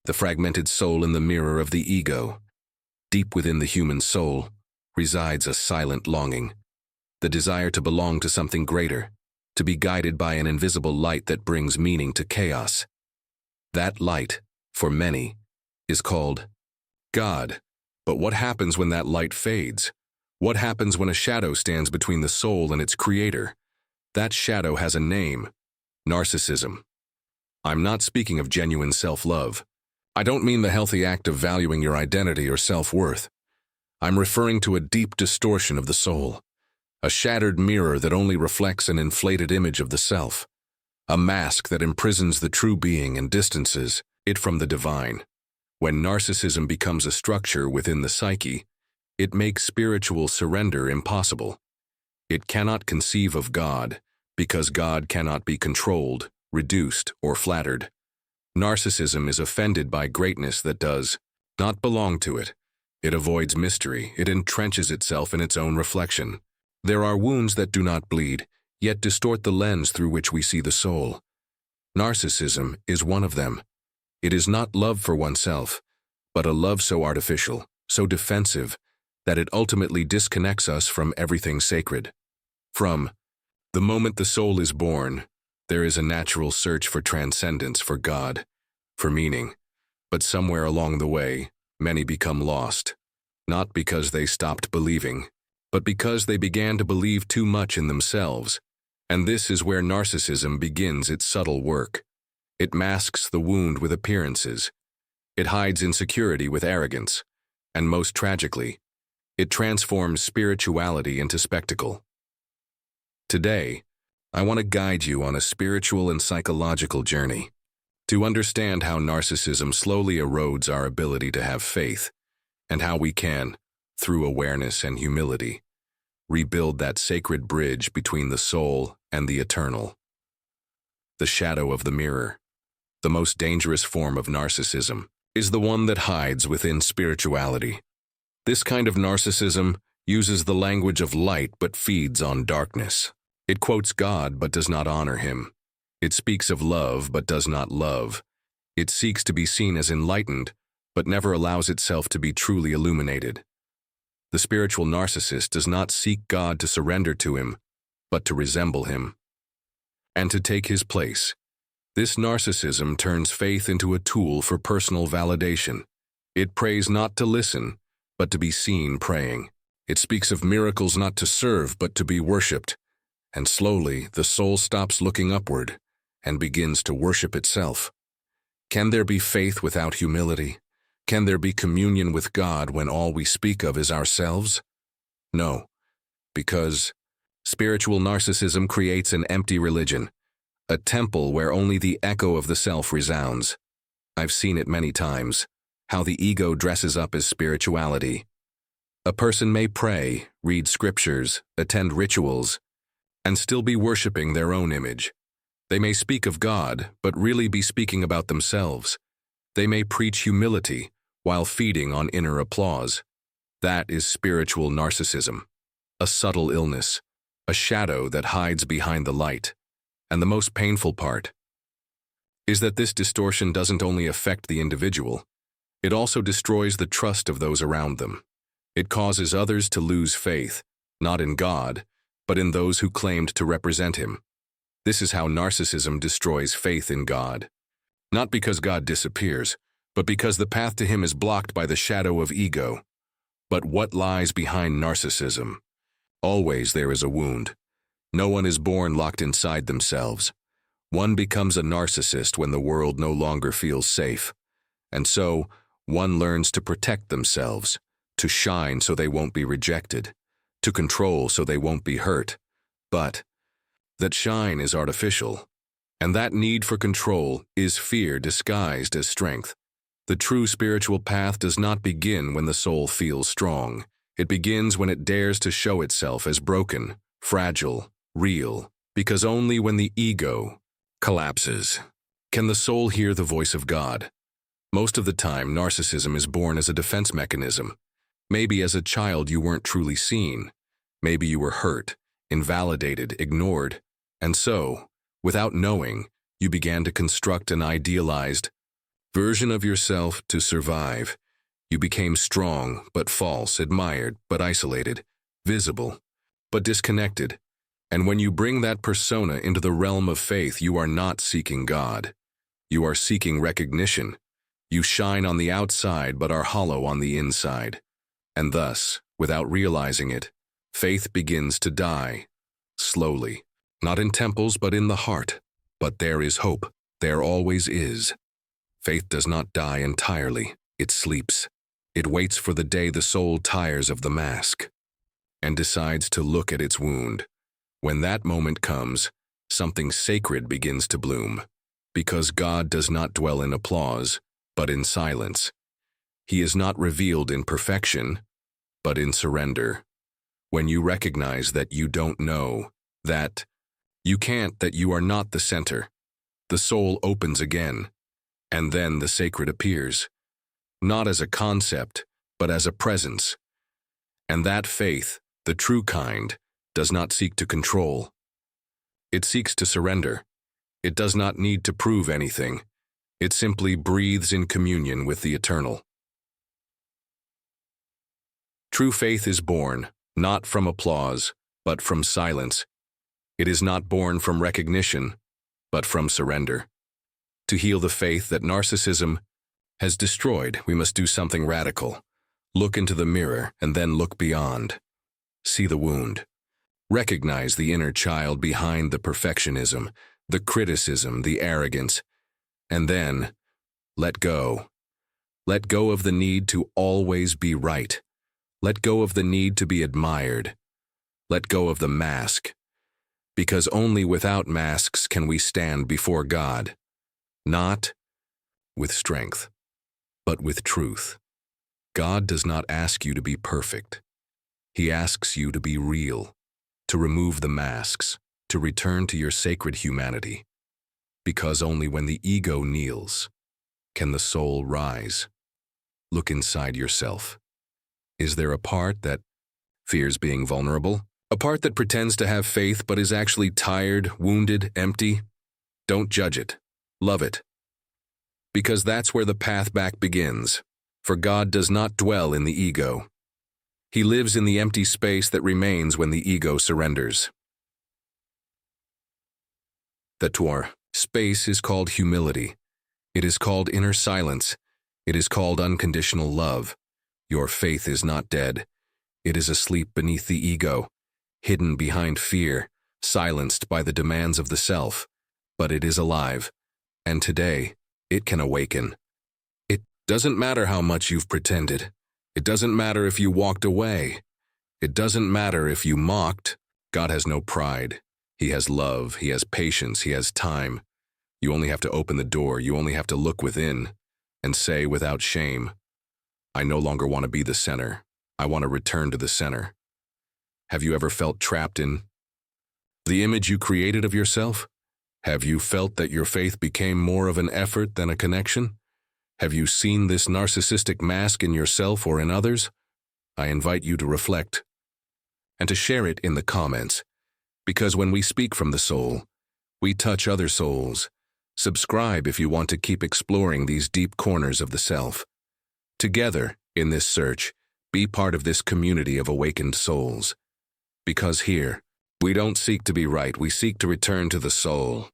the fragmented soul in the mirror of the ego. Deep within the human soul resides a silent longing, the desire to belong to something greater, to be guided by an invisible light that brings meaning to chaos. That light, for many, is called God. But what happens when that light fades? What happens when a shadow stands between the soul and its creator? That shadow has a name: narcissism. I'm not speaking of genuine self-love. I don't mean the healthy act of valuing your identity or self-worth. I'm referring to a deep distortion of the soul, a shattered mirror that only reflects an inflated image of the self, a mask that imprisons the true being and distances it from the divine. When narcissism becomes a structure within the psyche, it makes spiritual surrender impossible. It cannot conceive of God because God cannot be controlled, reduced, or flattered. Narcissism is offended by greatness that does not belong to it. It avoids mystery. It entrenches itself in its own reflection. There are wounds that do not bleed, yet distort the lens through which we see the soul. Narcissism is one of them. It is not love for oneself, but a love so artificial, so defensive, that it ultimately disconnects us from everything sacred. From the moment the soul is born, there is a natural search for transcendence, for God, for meaning. But somewhere along the way, many become lost, not because they stopped believing, but because they began to believe too much in themselves. And this is where narcissism begins its subtle work. It masks the wound with appearances. It hides insecurity with arrogance. And most tragically, it transforms spirituality into spectacle. Today, I want to guide you on a spiritual and psychological journey to understand how narcissism slowly erodes our ability to have faith, and how we can, through awareness and humility, rebuild that sacred bridge between the soul and the eternal. The shadow of the mirror. The most dangerous form of narcissism is the one that hides within spirituality. This kind of narcissism uses the language of light but feeds on darkness. It quotes God but does not honor him. It speaks of love but does not love. It seeks to be seen as enlightened but never allows itself to be truly illuminated. The spiritual narcissist does not seek God to surrender to him, but to resemble him and to take his place. This narcissism turns faith into a tool for personal validation. It prays not to listen, but to be seen praying. It speaks of miracles not to serve, but to be worshipped. And slowly, the soul stops looking upward and begins to worship itself. Can there be faith without humility? Can there be communion with God when all we speak of is ourselves? No, because spiritual narcissism creates an empty religion, a temple where only the echo of the self resounds. I've seen it many times, how the ego dresses up as spirituality. A person may pray, read scriptures, attend rituals, and still be worshiping their own image. They may speak of God, but really be speaking about themselves. They may preach humility while feeding on inner applause. That is spiritual narcissism, a subtle illness, a shadow that hides behind the light. And the most painful part is that this distortion doesn't only affect the individual, it also destroys the trust of those around them. It causes others to lose faith, not in God, but in those who claimed to represent him. This is how narcissism destroys faith in God. Not because God disappears, but because the path to him is blocked by the shadow of ego. But what lies behind narcissism? Always there is a wound. No one is born locked inside themselves. One becomes a narcissist when the world no longer feels safe. And so, one learns to protect themselves, to shine so they won't be rejected, to control so they won't be hurt. But that shine is artificial, and that need for control is fear disguised as strength. The true spiritual path does not begin when the soul feels strong. It begins when it dares to show itself as broken, fragile, real, because only when the ego collapses can the soul hear the voice of God. Most of the time, narcissism is born as a defense mechanism. Maybe as a child you weren't truly seen. Maybe you were hurt, invalidated, ignored. And so, without knowing, you began to construct an idealized version of yourself to survive. You became strong but false, admired but isolated, visible but disconnected. And when you bring that persona into the realm of faith, you are not seeking God. You are seeking recognition. You shine on the outside but are hollow on the inside. And thus, without realizing it, faith begins to die, slowly. Not in temples but in the heart. But there is hope. There always is. Faith does not die entirely. It sleeps. It waits for the day the soul tires of the mask and decides to look at its wound. When that moment comes, something sacred begins to bloom. Because God does not dwell in applause, but in silence. He is not revealed in perfection, but in surrender. When you recognize that you don't know, that you can't, that you are not the center, the soul opens again, and then the sacred appears. Not as a concept, but as a presence. And that faith, the true kind, does not seek to control. It seeks to surrender. It does not need to prove anything. It simply breathes in communion with the eternal. True faith is born, not from applause, but from silence. It is not born from recognition, but from surrender. To heal the faith that narcissism has destroyed, we must do something radical. Look into the mirror and then look beyond. See the wound. Recognize the inner child behind the perfectionism, the criticism, the arrogance, and then let go. Let go of the need to always be right. Let go of the need to be admired. Let go of the mask. Because only without masks can we stand before God. Not with strength, but with truth. God does not ask you to be perfect. He asks you to be real, to remove the masks, to return to your sacred humanity. Because only when the ego kneels can the soul rise. Look inside yourself. Is there a part that fears being vulnerable? A part that pretends to have faith but is actually tired, wounded, empty? Don't judge it. Love it. Because that's where the path back begins. For God does not dwell in the ego. He lives in the empty space that remains when the ego surrenders. That space is called humility. It is called inner silence. It is called unconditional love. Your faith is not dead. It is asleep beneath the ego, hidden behind fear, silenced by the demands of the self. But it is alive, and today, it can awaken. It doesn't matter how much you've pretended. It doesn't matter if you walked away. It doesn't matter if you mocked. God has no pride. He has love. He has patience. He has time. You only have to open the door. You only have to look within and say without shame, I no longer want to be the center. I want to return to the center. Have you ever felt trapped in the image you created of yourself? Have you felt that your faith became more of an effort than a connection? Have you seen this narcissistic mask in yourself or in others? I invite you to reflect and to share it in the comments, because when we speak from the soul, we touch other souls. Subscribe if you want to keep exploring these deep corners of the self. Together, in this search, be part of this community of awakened souls. Because here, we don't seek to be right, we seek to return to the soul.